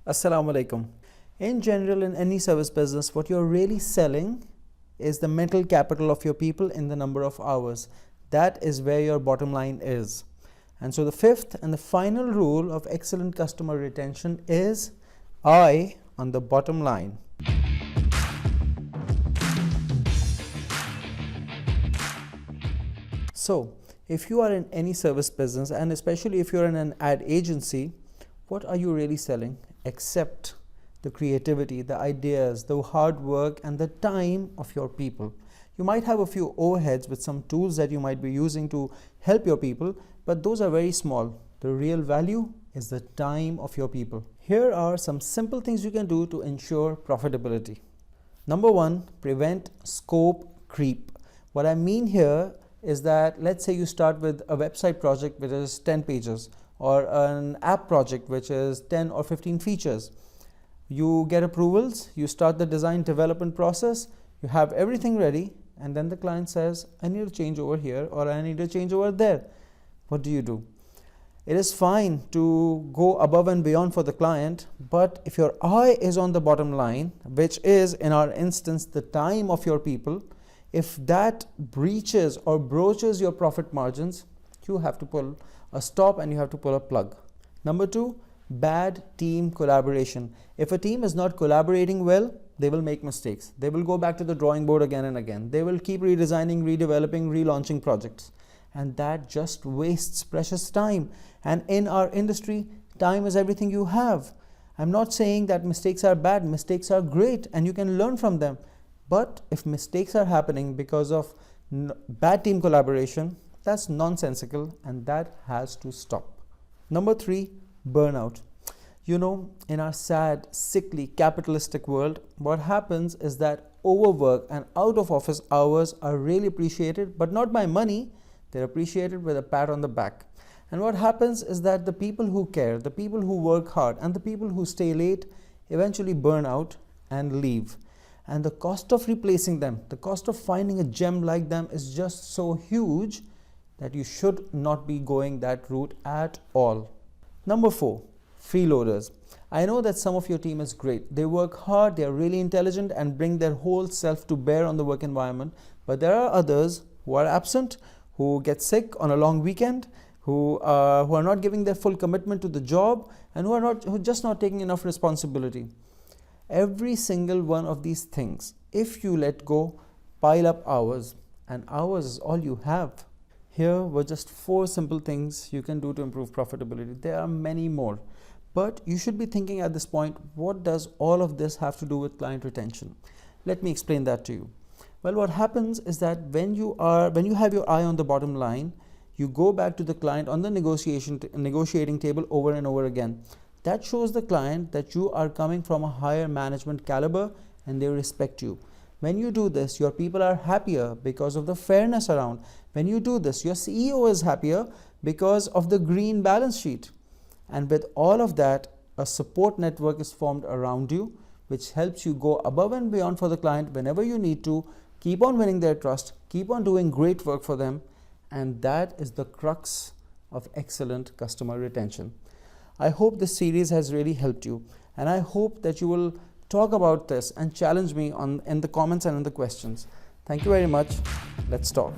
Assalamu alaikum. In general, in any service business, what you're really selling is the mental capital of your people in the number of hours. That is where your bottom line is. And so the fifth and the final rule of excellent customer retention is eye on the bottom line. So if you are in any service business, and especially if you're in an ad agency, what are you really selling except the creativity, the ideas, the hard work, and the time of your people? You might have a few overheads with some tools that you might be using to help your people, but those are very small. The real value is the time of your people. Here are some simple things you can do to ensure profitability. Number one, prevent scope creep. What I mean here is that let's say you start with a website project which is 10 pages or an app project which is 10 or 15 features. You get approvals, you start the design development process, you have everything ready, and then the client says, I need to change over here or I need to change over there. What do? It is fine to go above and beyond for the client, but if your eye is on the bottom line, which is in our instance the time of your people, if that breaches or broaches your profit margins, you have to pull a stop and you have to pull a plug. Number two, bad team collaboration. If a team is not collaborating well, they will make mistakes. They will go back to the drawing board again and again. They will keep redesigning, redeveloping, relaunching projects. And that just wastes precious time. And in our industry, time is everything you have. I'm not saying that mistakes are bad. Mistakes are great and you can learn from them. But if mistakes are happening because of bad team collaboration, that's nonsensical and that has to stop. Number three, burnout. You know, in our sad, sickly, capitalistic world, what happens is that overwork and out of office hours are really appreciated, but not by money. They're appreciated with a pat on the back. And what happens is that the people who care, the people who work hard, and the people who stay late eventually burn out and leave. And the cost of replacing them, the cost of finding a gem like them is just so huge that you should not be going that route at all. Number four, freeloaders. I know that some of your team is great. They work hard, they are really intelligent and bring their whole self to bear on the work environment. But there are others who are absent, who get sick on a long weekend, who are not giving their full commitment to the job, and who are just not taking enough responsibility. Every single one of these things, if you let go, pile up hours, and hours is all you have. Here were just 4 simple things you can do to improve profitability. There are many more, but you should be thinking at this point, what does all of this have to do with client retention? Let me explain that to you. Well, what happens is that when you have your eye on the bottom line, you go back to the client on the negotiating table over and over again. That shows the client that you are coming from a higher management caliber and they respect you. When you do this, your people are happier because of the fairness around. When you do this, your CEO is happier because of the green balance sheet. And with all of that, a support network is formed around you, which helps you go above and beyond for the client whenever you need to, keep on winning their trust, keep on doing great work for them. And that is the crux of excellent customer retention. I hope this series has really helped you, and I hope that you will talk about this and challenge me in the comments and in the questions. Thank you very much. Let's talk.